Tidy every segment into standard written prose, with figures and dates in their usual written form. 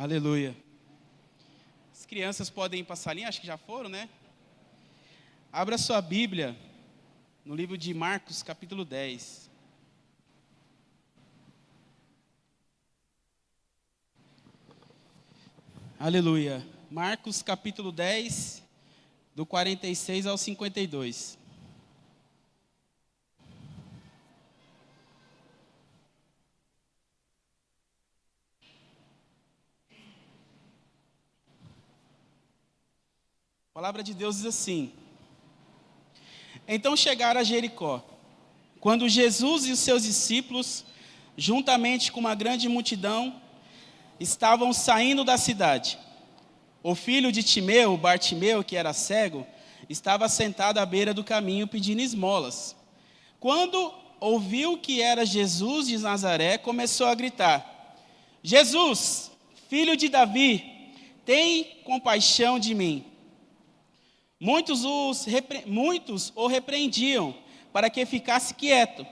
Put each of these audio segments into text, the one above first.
Aleluia. As crianças podem ir para a salinha, acho que já foram, né? Abra sua Bíblia no livro de Marcos, capítulo 10. Aleluia. Marcos, capítulo 10, do 46 ao 52. A palavra de Deus diz assim: Então chegaram a Jericó. Quando Jesus e os seus discípulos, juntamente com uma grande multidão, estavam saindo da cidade, o filho de Timeu, Bartimeu, que era cego, estava sentado à beira do caminho pedindo esmolas. Quando ouviu que era Jesus de Nazaré, começou a gritar: Jesus, filho de Davi, tem compaixão de mim. Muitos o repreendiam para que ficasse quieto,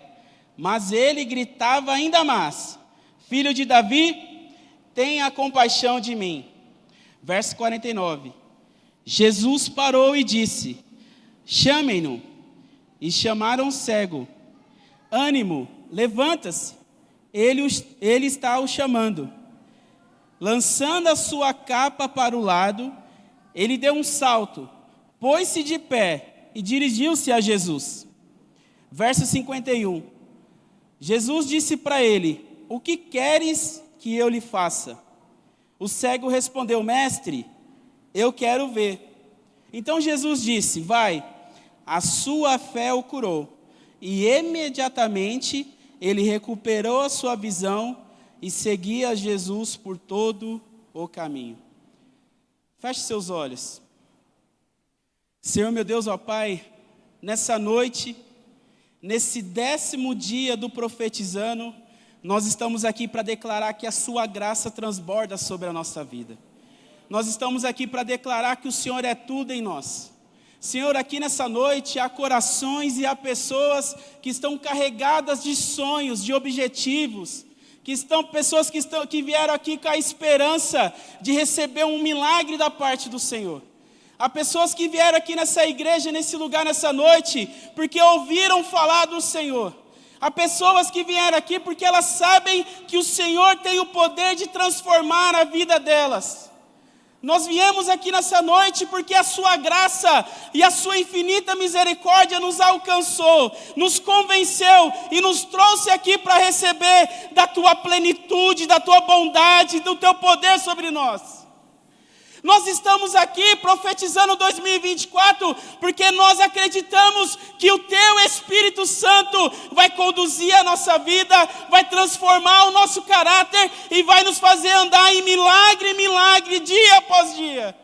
mas ele gritava ainda mais: Filho de Davi, tenha compaixão de mim. Verso 49. Jesus parou e disse: Chamem-no. E chamaram o cego. Ânimo, levanta-se, ele está o chamando. Lançando a sua capa para o lado, ele deu um salto, pôs-se de pé e dirigiu-se a Jesus. Verso 51. Jesus disse para ele: O que queres que eu lhe faça? O cego respondeu: Mestre, eu quero ver. Então Jesus disse: Vai, a sua fé o curou. E imediatamente ele recuperou a sua visão e seguia Jesus por todo o caminho. Feche seus olhos. Senhor meu Deus, ó Pai, nessa noite, nesse 10º dia do profetizando, nós estamos aqui para declarar que a sua graça transborda sobre a nossa vida. Nós estamos aqui para declarar que o Senhor é tudo em nós. Senhor, aqui nessa noite há corações e há pessoas que estão carregadas de sonhos, de objetivos, pessoas que vieram aqui com a esperança de receber um milagre da parte do Senhor. Há pessoas que vieram aqui nessa igreja, nesse lugar, nessa noite, porque ouviram falar do Senhor. Há pessoas que vieram aqui porque elas sabem que o Senhor tem o poder de transformar a vida delas. Nós viemos aqui nessa noite porque a sua graça e a sua infinita misericórdia nos alcançou, nos convenceu e nos trouxe aqui para receber da tua plenitude, da tua bondade, do teu poder sobre nós. Nós estamos aqui profetizando 2024 porque nós acreditamos que o Teu Espírito Santo vai conduzir a nossa vida, vai transformar o nosso caráter e vai nos fazer andar em milagre em milagre, dia após dia.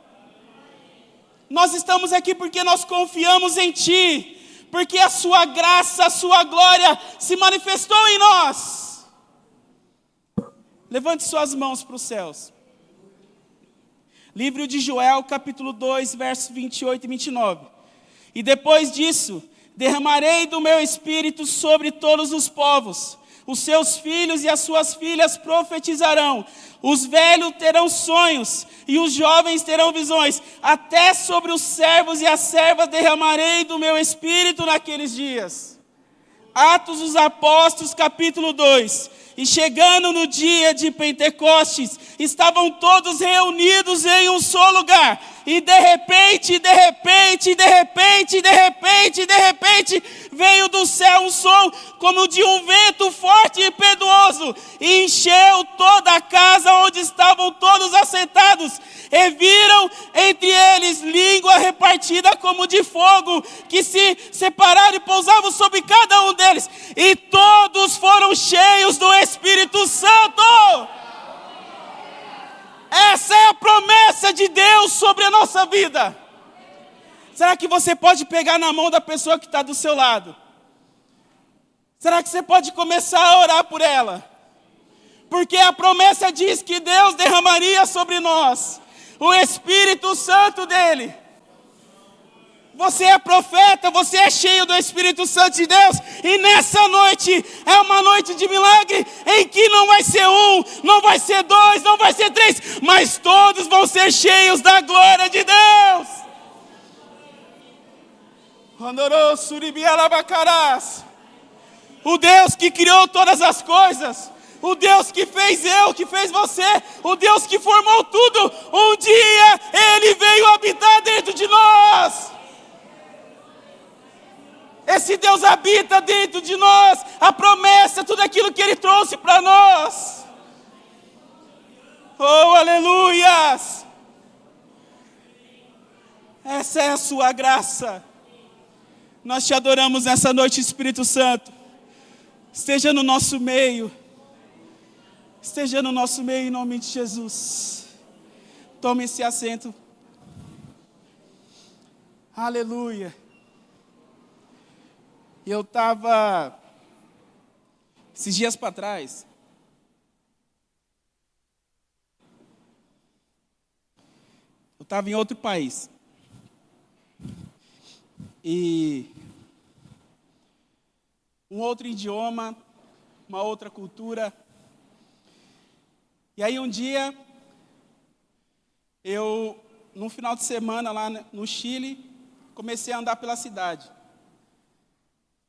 Nós estamos aqui porque nós confiamos em Ti, porque a Sua graça, a Sua glória se manifestou em nós. Levante suas mãos para os céus. Livro de Joel, capítulo 2, versos 28 e 29. E depois disso, derramarei do meu espírito sobre todos os povos. Os seus filhos e as suas filhas profetizarão. Os velhos terão sonhos e os jovens terão visões. Até sobre os servos e as servas derramarei do meu espírito naqueles dias. Atos dos Apóstolos, capítulo 2. E chegando no dia de Pentecostes, estavam todos reunidos em um só lugar. E de repente, veio do céu um som como de um vento forte e impetuoso. E encheu toda a casa onde estavam todos assentados. E viram entre eles língua repartida como de fogo, que se separaram e pousavam sobre cada um deles. E todos foram cheios do Espírito Santo. Essa é a promessa de Deus sobre a nossa vida. Será que você pode pegar na mão da pessoa que está do seu lado? Será que você pode começar a orar por ela? Porque a promessa diz que Deus derramaria sobre nós o Espírito Santo dele. você é profeta, você é cheio do Espírito Santo de Deus. E nessa noite é uma noite de milagre, em que não vai ser um, não vai ser dois, não vai ser três, mas todos vão ser cheios da glória de Deus. O Deus que criou todas as coisas, o Deus que fez eu, que fez você, o Deus que formou tudo, um dia Ele veio habitar dentro de nós. Esse Deus habita dentro de nós, a promessa, tudo aquilo que Ele trouxe para nós. Oh, aleluias! Essa é a sua graça. Nós te adoramos nessa noite, Espírito Santo. Esteja no nosso meio. Esteja no nosso meio em nome de Jesus. Tome esse assento. Aleluia. Eu estava, esses dias para trás, eu estava em outro país. E um outro idioma, uma outra cultura. E aí um dia, num final de semana lá no Chile, comecei a andar pela cidade.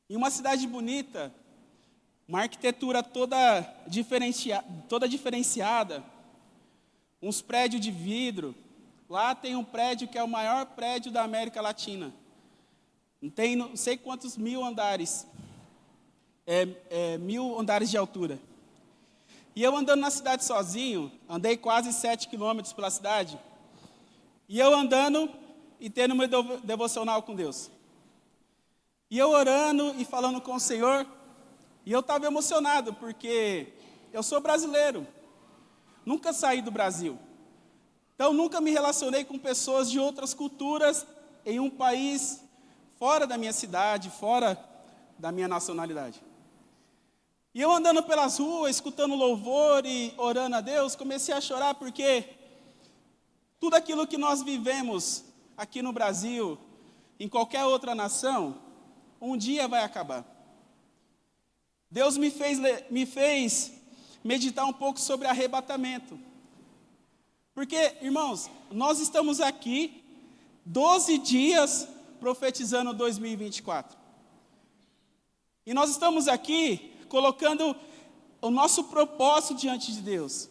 E uma cidade bonita, uma arquitetura toda diferenciada, uns prédios de vidro. Lá tem um prédio que é o maior prédio da América Latina. Tem não sei quantos mil andares, 1000 andares de altura. E eu andando na cidade sozinho, andei quase 7 quilômetros pela cidade, e eu andando e tendo meu devocional com Deus. E eu orando e falando com o Senhor, e eu estava emocionado, porque eu sou brasileiro, nunca saí do Brasil. Então nunca me relacionei com pessoas de outras culturas em um país fora da minha cidade, fora da minha nacionalidade. E eu andando pelas ruas, escutando louvor e orando a Deus, comecei a chorar porque tudo aquilo que nós vivemos aqui no Brasil, em qualquer outra nação, um dia vai acabar. Deus me fez meditar um pouco sobre arrebatamento. Porque, irmãos, nós estamos aqui 12 dias profetizando 2024. E nós estamos aqui colocando o nosso propósito diante de Deus,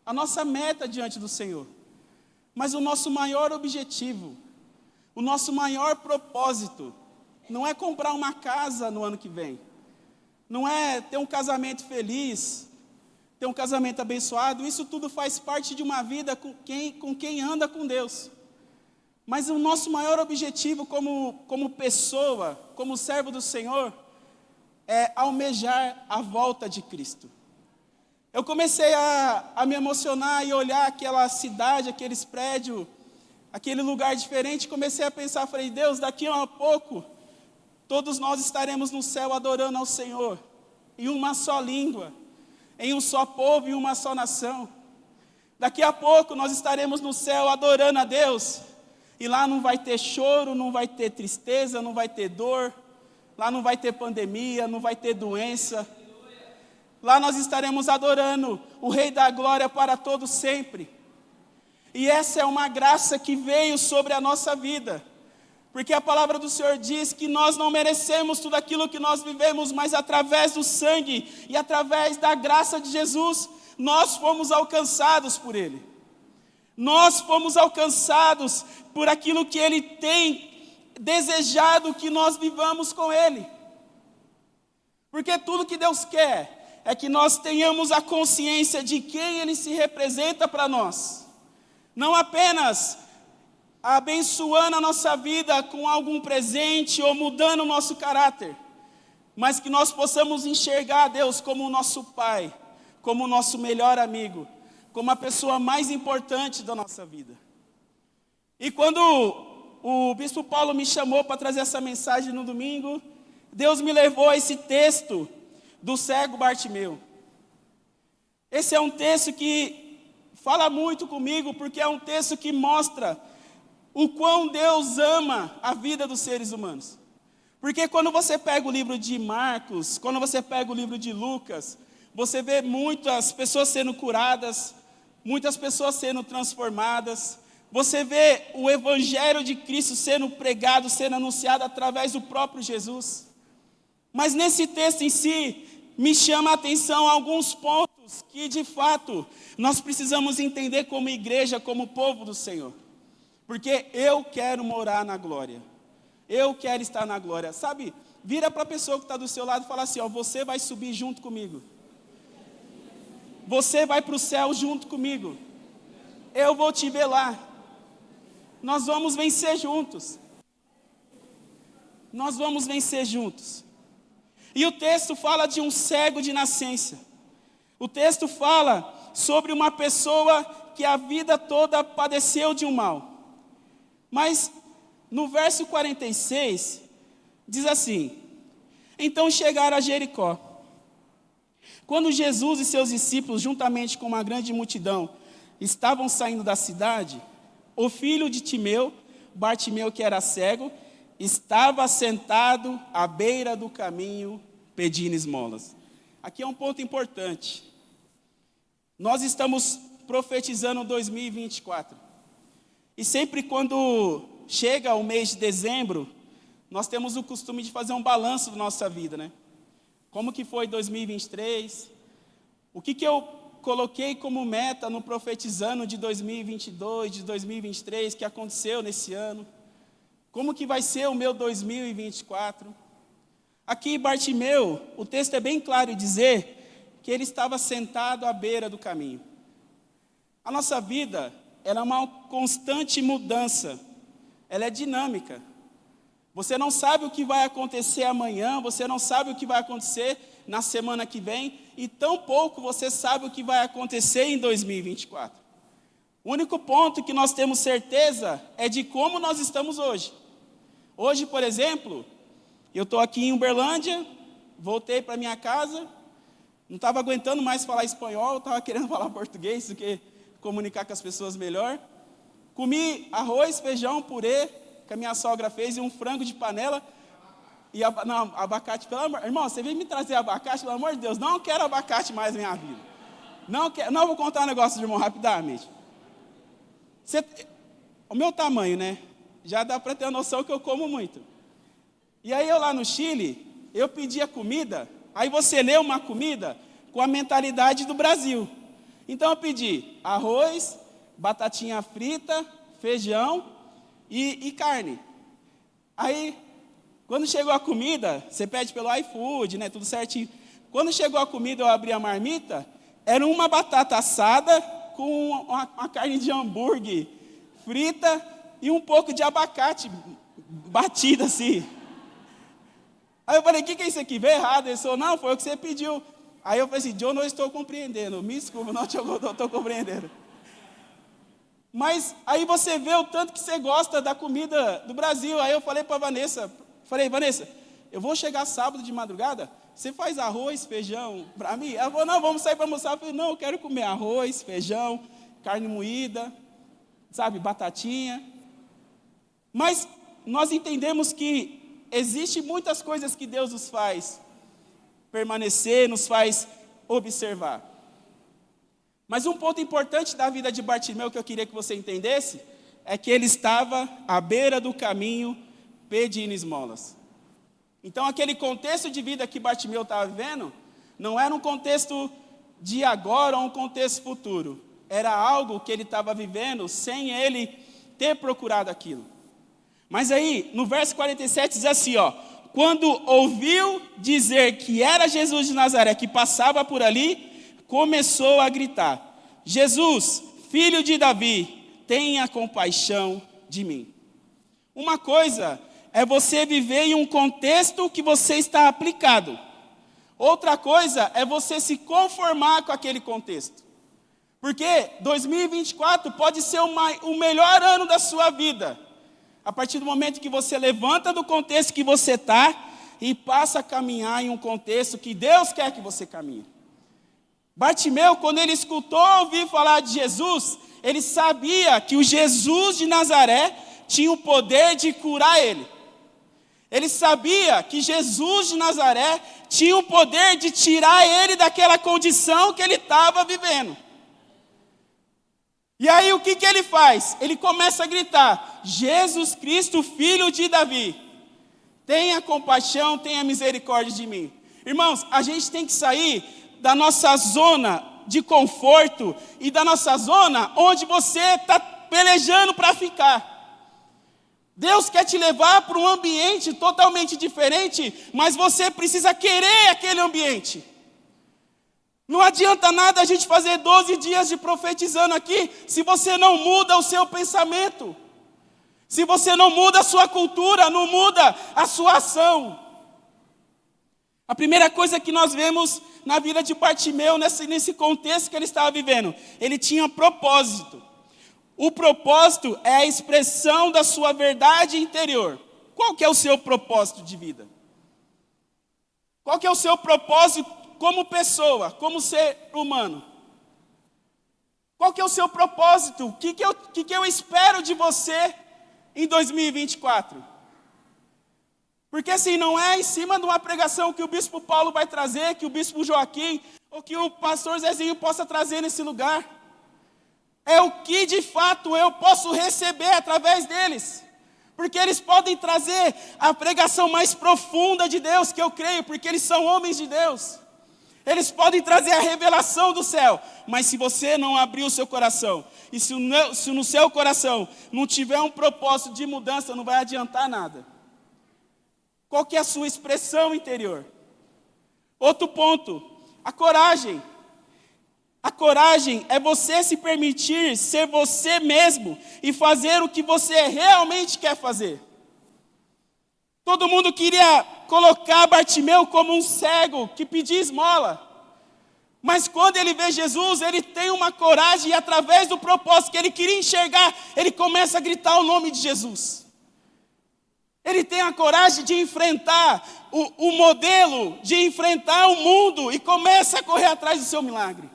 a nossa meta diante do Senhor. Mas o nosso maior objetivo, o nosso maior propósito, não é comprar uma casa no ano que vem, não é ter um casamento feliz, ter um casamento abençoado. Isso tudo faz parte de uma vida com quem anda com Deus. Mas o nosso maior objetivo como pessoa, como servo do Senhor, é almejar a volta de Cristo. Eu comecei a me emocionar e olhar aquela cidade, aqueles prédios, aquele lugar diferente. Comecei a pensar, falei, Deus, daqui a pouco, todos nós estaremos no céu adorando ao Senhor, em uma só língua, em um só povo, em uma só nação. Daqui a pouco nós estaremos no céu adorando a Deus, e lá não vai ter choro, não vai ter tristeza, não vai ter dor, lá não vai ter pandemia, não vai ter doença. Lá nós estaremos adorando o Rei da Glória para todo sempre. E essa é uma graça que veio sobre a nossa vida. Porque a palavra do Senhor diz que nós não merecemos tudo aquilo que nós vivemos, mas através do sangue e através da graça de Jesus, nós fomos alcançados por Ele. Nós fomos alcançados por aquilo que Ele tem desejado que nós vivamos com Ele. Porque tudo que Deus quer é que nós tenhamos a consciência de quem Ele se representa para nós. Não apenas abençoando a nossa vida com algum presente ou mudando o nosso caráter, mas que nós possamos enxergar a Deus como o nosso Pai, como o nosso melhor amigo, como a pessoa mais importante da nossa vida. E quando o bispo Paulo me chamou para trazer essa mensagem no domingo, Deus me levou a esse texto do cego Bartimeu. Esse é um texto que fala muito comigo, porque é um texto que mostra o quão Deus ama a vida dos seres humanos. Porque quando você pega o livro de Marcos, quando você pega o livro de Lucas, você vê muitas pessoas sendo curadas, muitas pessoas sendo transformadas. Você vê o evangelho de Cristo sendo pregado, sendo anunciado através do próprio Jesus. Mas nesse texto em si, me chama a atenção alguns pontos que, de fato, nós precisamos entender como igreja, como povo do Senhor. Porque eu quero morar na glória. Eu quero estar na glória. Sabe, vira para a pessoa que está do seu lado e fala assim, ó, você vai subir junto comigo. Você vai para o céu junto comigo. Eu vou te ver lá. Nós vamos vencer juntos. Nós vamos vencer juntos. E o texto fala de um cego de nascença. O texto fala sobre uma pessoa que a vida toda padeceu de um mal. Mas no verso 46, diz assim: então chegaram a Jericó. Quando Jesus e seus discípulos, juntamente com uma grande multidão, estavam saindo da cidade, o filho de Timeu, Bartimeu, que era cego, estava sentado à beira do caminho, pedindo esmolas. Aqui é um ponto importante. Nós estamos profetizando 2024. E sempre quando chega o mês de dezembro, nós temos o costume de fazer um balanço da nossa vida, né? Como que foi 2023? O que eu coloquei como meta no profetizando de 2022, de 2023, que aconteceu nesse ano? Como que vai ser o meu 2024? Aqui, Bartimeu, o texto é bem claro em dizer que ele estava sentado à beira do caminho. A nossa vida, ela é uma constante mudança, ela é dinâmica. Você não sabe o que vai acontecer amanhã, você não sabe o que vai acontecer na semana que vem, e tampouco você sabe o que vai acontecer em 2024. O único ponto que nós temos certeza é de como nós estamos hoje. Hoje, por exemplo, eu estou aqui em Uberlândia, voltei para minha casa, não estava aguentando mais falar espanhol, estava querendo falar português, do que comunicar com as pessoas melhor. Comi arroz, feijão, purê, que a minha sogra fez, e um frango de panela, e não, abacate, pelo amor, irmão, você veio me trazer abacate, pelo amor de Deus, não quero abacate mais na minha vida. Não vou contar um negócio, irmão, rapidamente. O meu tamanho, né, já dá para ter a noção que eu como muito. E aí eu lá no Chile, eu pedia comida, aí você lê uma comida com a mentalidade do Brasil. Então eu pedi arroz, batatinha frita, feijão e carne. Aí, quando chegou a comida, você pede pelo iFood, né, tudo certinho. Quando chegou a comida, eu abri a marmita, era uma batata assada com uma carne de hambúrguer frita e um pouco de abacate batido assim. Aí eu falei, o que é isso aqui? Veio errado. Ele falou, não, foi o que você pediu. Aí eu falei assim, eu não estou compreendendo. Me desculpa, não estou compreendendo. Mas aí você vê o tanto que você gosta da comida do Brasil. Aí eu falei para a Vanessa, Vanessa, eu vou chegar sábado de madrugada, você faz arroz, feijão para mim? Ela falou, não, vamos sair para almoçar. Eu falei, não, eu quero comer arroz, feijão, carne moída, sabe, batatinha. Mas nós entendemos que existem muitas coisas que Deus nos faz permanecer, nos faz observar. Mas um ponto importante da vida de Bartimeu que eu queria que você entendesse é que ele estava à beira do caminho pedindo esmolas. Então aquele contexto de vida que Bartimeu estava vivendo não era um contexto de agora ou um contexto futuro. Era algo que ele estava vivendo sem ele ter procurado aquilo. Mas aí, no verso 47 diz assim, ó, quando ouviu dizer que era Jesus de Nazaré que passava por ali, começou a gritar, Jesus, filho de Davi, tenha compaixão de mim. Uma coisa é você viver em um contexto que você está aplicado. Outra coisa é você se conformar com aquele contexto. Porque 2024 pode ser o melhor ano da sua vida. A partir do momento que você levanta do contexto que você está e passa a caminhar em um contexto que Deus quer que você caminhe. Bartimeu, quando ele escutou ouvir falar de Jesus, ele sabia que o Jesus de Nazaré tinha o poder de curar ele. Ele sabia que Jesus de Nazaré tinha o poder de tirar ele daquela condição que ele estava vivendo. E aí o que ele faz? Ele começa a gritar: Jesus Cristo, filho de Davi, tenha compaixão, tenha misericórdia de mim. Irmãos, a gente tem que sair da nossa zona de conforto e da nossa zona onde você está pelejando para ficar. Deus quer te levar para um ambiente totalmente diferente, mas você precisa querer aquele ambiente. Não adianta nada a gente fazer 12 dias de profetizando aqui, se você não muda o seu pensamento. Se você não muda a sua cultura, não muda a sua ação. A primeira coisa que nós vemos na vida de Bartimeu, nesse contexto que ele estava vivendo, ele tinha propósito. O propósito é a expressão da sua verdade interior. Qual que é o seu propósito de vida? Qual que é o seu propósito como pessoa, como ser humano? Qual que é o seu propósito? O que eu espero de você em 2024? Porque assim, não é em cima de uma pregação que o bispo Paulo vai trazer, que o bispo Joaquim, ou que o pastor Zezinho possa trazer nesse lugar. É o que de fato eu posso receber através deles. Porque eles podem trazer a pregação mais profunda de Deus, que eu creio, porque eles são homens de Deus. Eles podem trazer a revelação do céu, mas se você não abrir o seu coração, e se no seu coração não tiver um propósito de mudança, não vai adiantar nada. Qual que é a sua expressão interior? Outro ponto, a coragem. A coragem é você se permitir ser você mesmo e fazer o que você realmente quer fazer. Todo mundo queria colocar Bartimeu como um cego que pedia esmola. Mas quando ele vê Jesus, ele tem uma coragem e através do propósito que ele queria enxergar, ele começa a gritar o nome de Jesus. Ele tem a coragem de enfrentar o modelo, de enfrentar o mundo e começa a correr atrás do seu milagre.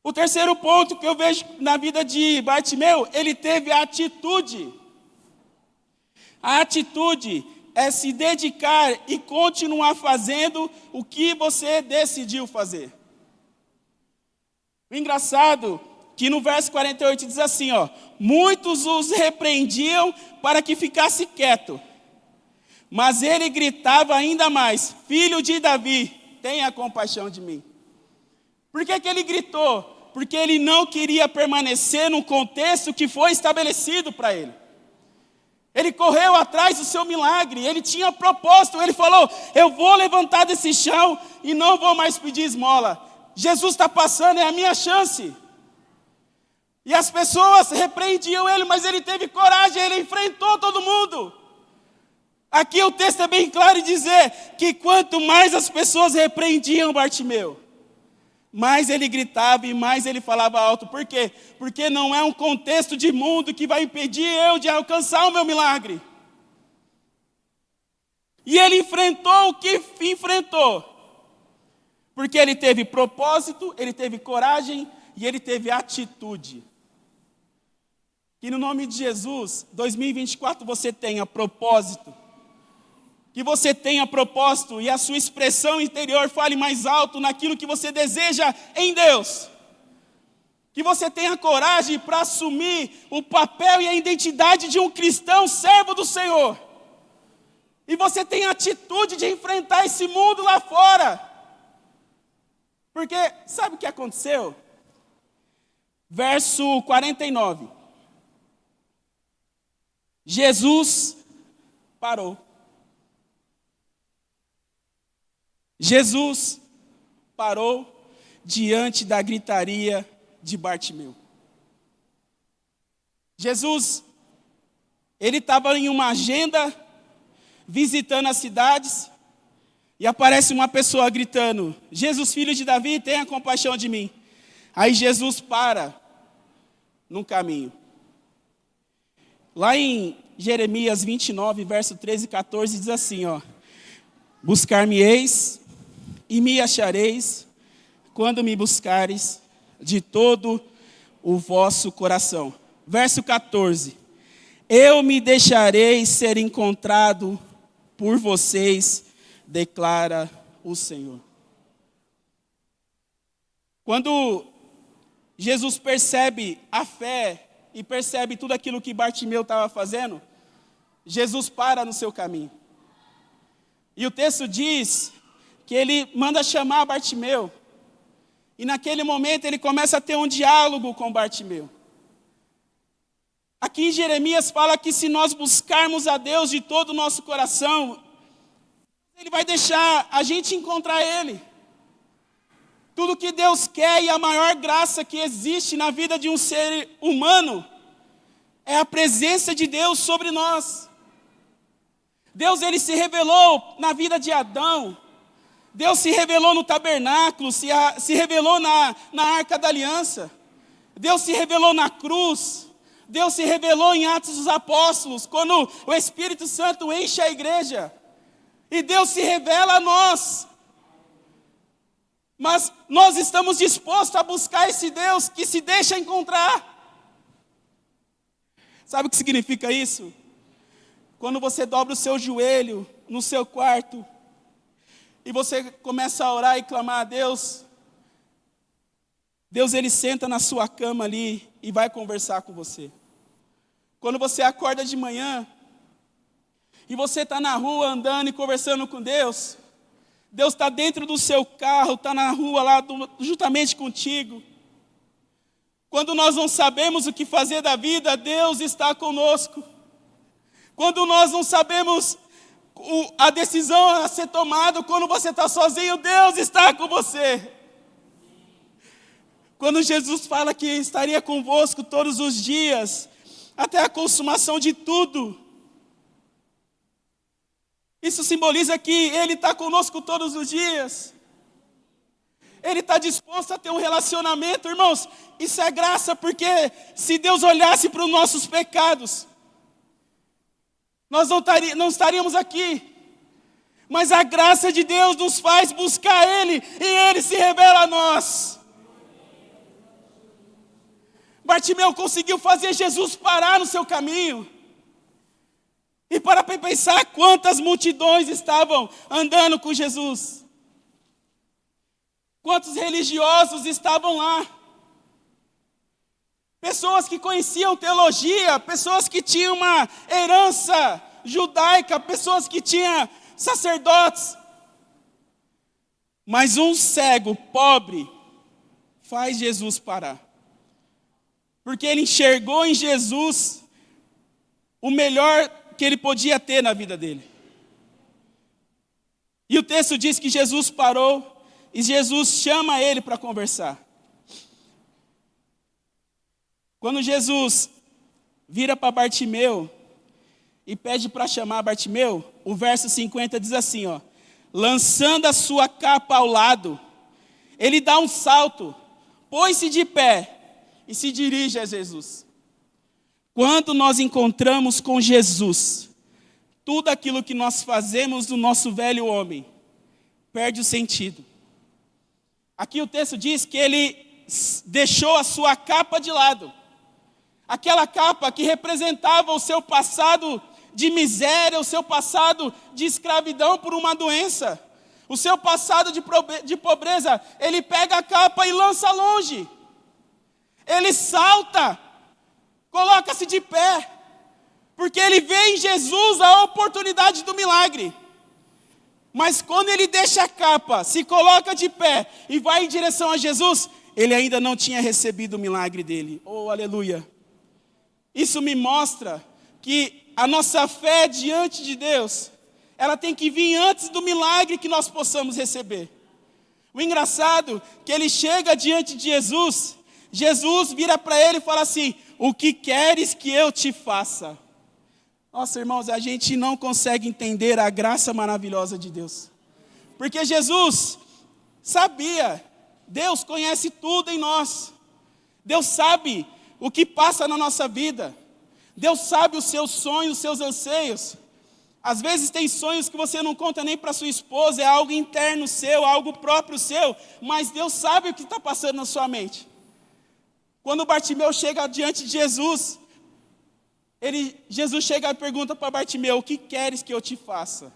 O terceiro ponto que eu vejo na vida de Bartimeu, ele teve a atitude. A atitude é se dedicar e continuar fazendo o que você decidiu fazer. O engraçado que no verso 48 diz assim, ó: muitos os repreendiam para que ficasse quieto, mas ele gritava ainda mais: filho de Davi, tenha compaixão de mim. Por que ele gritou? Porque ele não queria permanecer num contexto que foi estabelecido para ele. Ele correu atrás do seu milagre, ele tinha propósito, ele falou: eu vou levantar desse chão e não vou mais pedir esmola. Jesus está passando, é a minha chance. E as pessoas repreendiam ele, mas ele teve coragem, ele enfrentou todo mundo. Aqui o texto é bem claro em dizer que quanto mais as pessoas repreendiam Bartimeu, mais ele gritava e mais ele falava alto. Por quê? Porque não é um contexto de mundo que vai impedir eu de alcançar o meu milagre. E ele enfrentou o que enfrentou. Porque ele teve propósito, ele teve coragem e ele teve atitude. Que no nome de Jesus, 2024 você tenha propósito. Que você tenha propósito e a sua expressão interior fale mais alto naquilo que você deseja em Deus. Que você tenha coragem para assumir o papel e a identidade de um cristão servo do Senhor. E você tenha atitude de enfrentar esse mundo lá fora. Porque sabe o que aconteceu? Verso 49. Jesus parou. Jesus parou diante da gritaria de Bartimeu. Jesus, ele estava em uma agenda, visitando as cidades, e aparece uma pessoa gritando: Jesus, filho de Davi, tenha compaixão de mim. Aí Jesus para no caminho. Lá em Jeremias 29, verso 13 e 14, diz assim, ó: buscar-me-eis e me achareis, quando me buscareis de todo o vosso coração. Verso 14: eu me deixarei ser encontrado por vocês, declara o Senhor. Quando Jesus percebe a fé e percebe tudo aquilo que Bartimeu estava fazendo, Jesus para no seu caminho. E o texto diz que ele manda chamar Bartimeu. E naquele momento ele começa a ter um diálogo com Bartimeu. Aqui em Jeremias fala que se nós buscarmos a Deus de todo o nosso coração, Ele vai deixar a gente encontrar Ele. Tudo que Deus quer e a maior graça que existe na vida de um ser humano é a presença de Deus sobre nós. Deus, Ele se revelou na vida de Adão. Deus se revelou no tabernáculo, se revelou na Arca da Aliança. Deus se revelou na cruz. Deus se revelou em Atos dos Apóstolos, quando o Espírito Santo enche a igreja. E Deus se revela a nós. Mas nós estamos dispostos a buscar esse Deus que se deixa encontrar. Sabe o que significa isso? Quando você dobra o seu joelho no seu quarto, e você começa a orar e clamar a Deus, Deus, Ele senta na sua cama ali e vai conversar com você. Quando você acorda de manhã, e você está na rua andando e conversando com Deus, Deus está dentro do seu carro, está na rua lá juntamente contigo. Quando nós não sabemos o que fazer da vida, Deus está conosco. Quando nós não sabemos a decisão a ser tomada, quando você está sozinho, Deus está com você. Quando Jesus fala que estaria convosco todos os dias, até a consumação de tudo, isso simboliza que Ele está conosco todos os dias. Ele está disposto a ter um relacionamento, irmãos. Isso é graça, porque se Deus olhasse para os nossos pecados, nós não estaríamos aqui. Mas a graça de Deus nos faz buscar Ele, e Ele se revela a nós. Bartimeu conseguiu fazer Jesus parar no seu caminho. E para pensar quantas multidões estavam andando com Jesus. Quantos religiosos estavam lá. Pessoas que conheciam teologia, pessoas que tinham uma herança judaica, pessoas que tinham sacerdotes. Mas um cego, pobre, faz Jesus parar. Porque ele enxergou em Jesus o melhor que ele podia ter na vida dele. E o texto diz que Jesus parou e Jesus chama ele para conversar. Quando Jesus vira para Bartimeu e pede para chamar Bartimeu, o verso 50 diz assim, ó: lançando a sua capa ao lado, ele dá um salto, põe-se de pé e se dirige a Jesus. Quando nós encontramos com Jesus, tudo aquilo que nós fazemos no nosso velho homem perde o sentido. Aqui o texto diz que ele deixou a sua capa de lado. Aquela capa que representava o seu passado de miséria, o seu passado de escravidão por uma doença, o seu passado de pobreza, ele pega a capa e lança longe. Ele salta, coloca-se de pé, porque ele vê em Jesus a oportunidade do milagre. Mas quando ele deixa a capa, se coloca de pé e vai em direção a Jesus, ele ainda não tinha recebido o milagre dele. Oh, aleluia! Isso me mostra que a nossa fé diante de Deus, ela tem que vir antes do milagre que nós possamos receber. O engraçado é que ele chega diante de Jesus, Jesus vira para ele e fala assim: o que queres que eu te faça? Nossa, irmãos, a gente não consegue entender a graça maravilhosa de Deus. Porque Jesus sabia, Deus conhece tudo em nós. Deus sabe o que passa na nossa vida. Deus sabe os seus sonhos, os seus anseios. Às vezes tem sonhos que você não conta nem para sua esposa, é algo interno seu, algo próprio seu, mas Deus sabe o que está passando na sua mente. Quando Bartimeu chega diante de Jesus, Jesus chega e pergunta para Bartimeu: o que queres que eu te faça?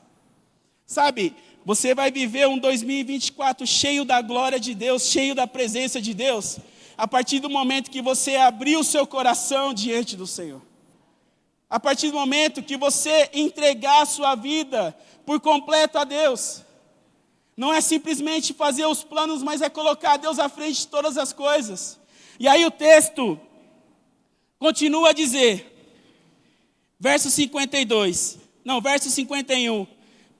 Sabe, você vai viver um 2024 cheio da glória de Deus, cheio da presença de Deus, a partir do momento que você abrir o seu coração diante do Senhor. A partir do momento que você entregar a sua vida por completo a Deus. Não é simplesmente fazer os planos, mas é colocar Deus à frente de todas as coisas. E aí o texto continua a dizer, verso 51.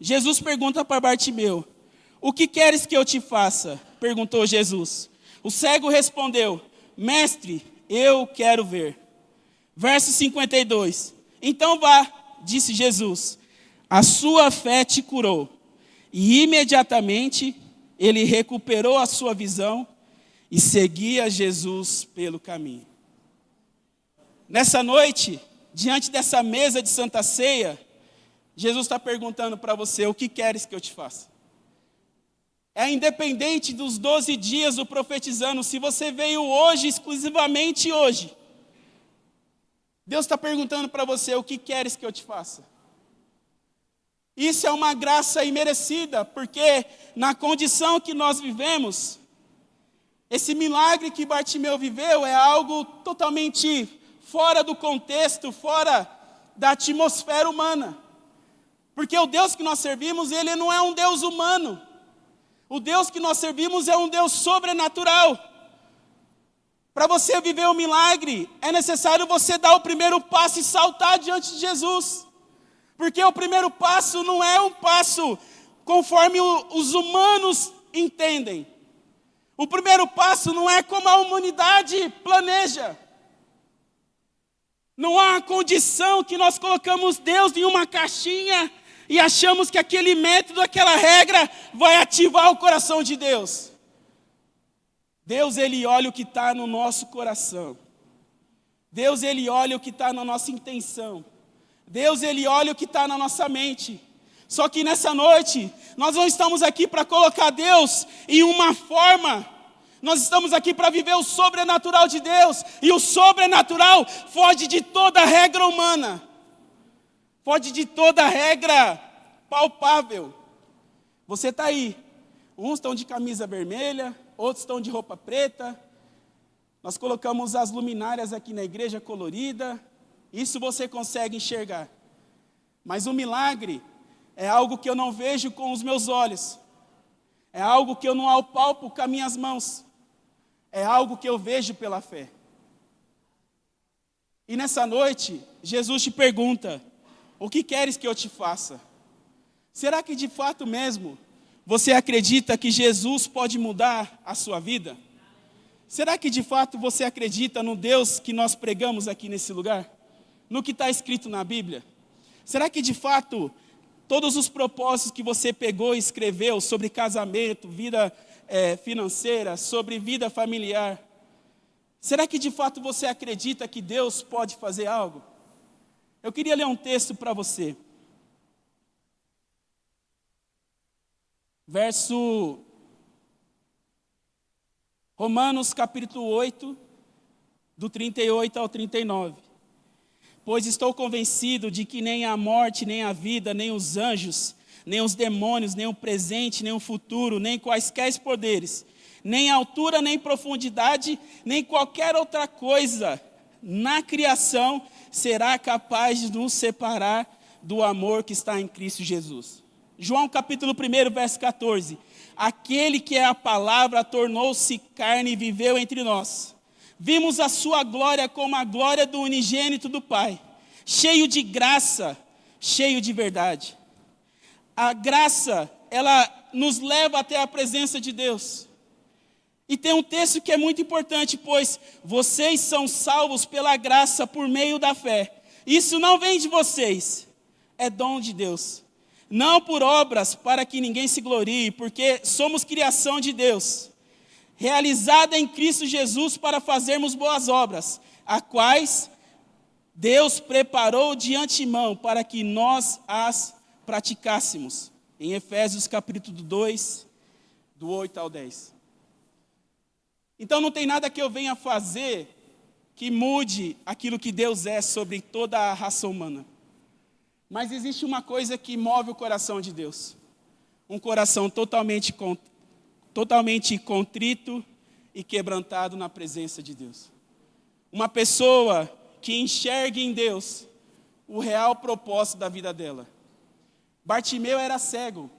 Jesus pergunta para Bartimeu: o que queres que eu te faça? Perguntou Jesus. O cego respondeu: mestre, eu quero ver. Verso 52. Então vá, disse Jesus, a sua fé te curou. E imediatamente ele recuperou a sua visão e seguia Jesus pelo caminho. Nessa noite, diante dessa mesa de Santa Ceia, Jesus está perguntando para você: o que queres que eu te faça? É independente dos 12 dias do profetizando, se você veio hoje, exclusivamente hoje, Deus está perguntando para você: o que queres que eu te faça? Isso é uma graça imerecida, porque na condição que nós vivemos, esse milagre que Bartimeu viveu é algo totalmente fora do contexto, fora da atmosfera humana. Porque o Deus que nós servimos, ele não é um Deus humano. O Deus que nós servimos é um Deus sobrenatural. Para você viver um milagre, é necessário você dar o primeiro passo e saltar diante de Jesus. Porque o primeiro passo não é um passo conforme os humanos entendem. O primeiro passo não é como a humanidade planeja. Não há uma condição que nós colocamos Deus em uma caixinha e achamos que aquele método, aquela regra vai ativar o coração de Deus. Deus, ele olha o que está no nosso coração. Deus, ele olha o que está na nossa intenção. Deus, ele olha o que está na nossa mente. Só que nessa noite, nós não estamos aqui para colocar Deus em uma forma. Nós estamos aqui para viver o sobrenatural de Deus. E o sobrenatural foge de toda regra humana. Foge de toda regra palpável. Você está aí. Uns estão de camisa vermelha, outros estão de roupa preta. Nós colocamos as luminárias aqui na igreja colorida. Isso você consegue enxergar. Mas o milagre é algo que eu não vejo com os meus olhos. É algo que eu não apalpo com as minhas mãos. É algo que eu vejo pela fé. E nessa noite, Jesus te pergunta: o que queres que eu te faça? Será que de fato mesmo você acredita que Jesus pode mudar a sua vida? Será que de fato você acredita no Deus que nós pregamos aqui nesse lugar? No que está escrito na Bíblia? Será que de fato todos os propósitos que você pegou e escreveu sobre casamento, vida financeira, sobre vida familiar, será que de fato você acredita que Deus pode fazer algo? Eu queria ler um texto para você. Verso Romanos capítulo 8, do 38 ao 39. Pois estou convencido de que nem a morte, nem a vida, nem os anjos, nem os demônios, nem o presente, nem o futuro, nem quaisquer poderes, nem altura, nem profundidade, nem qualquer outra coisa na criação será capaz de nos separar do amor que está em Cristo Jesus. João capítulo 1, verso 14. Aquele que é a palavra tornou-se carne e viveu entre nós. Vimos a sua glória como a glória do unigênito do Pai, cheio de graça, cheio de verdade. A graça, ela nos leva até a presença de Deus. E tem um texto que é muito importante, pois vocês são salvos pela graça por meio da fé. Isso não vem de vocês, é dom de Deus. Não por obras para que ninguém se glorie, porque somos criação de Deus, realizada em Cristo Jesus para fazermos boas obras, a quais Deus preparou de antemão para que nós as praticássemos. Em Efésios capítulo 2, do 8 ao 10. Então não tem nada que eu venha fazer que mude aquilo que Deus é sobre toda a raça humana. Mas existe uma coisa que move o coração de Deus. Um coração totalmente contrito e quebrantado na presença de Deus. Uma pessoa que enxergue em Deus o real propósito da vida dela. Bartimeu era cego.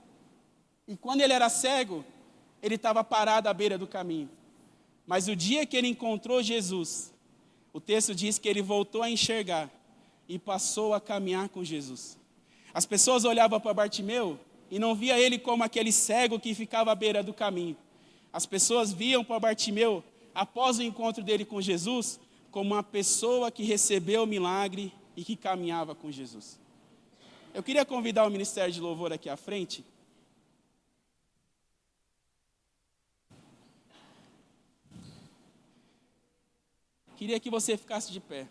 E quando ele era cego, ele estava parado à beira do caminho. Mas o dia que ele encontrou Jesus, o texto diz que ele voltou a enxergar e passou a caminhar com Jesus. As pessoas olhavam para Bartimeu e não via ele como aquele cego que ficava à beira do caminho. As pessoas viam para Bartimeu, após o encontro dele com Jesus, como uma pessoa que recebeu o milagre e que caminhava com Jesus. Eu queria convidar o Ministério de Louvor aqui à frente. Queria que você ficasse de pé.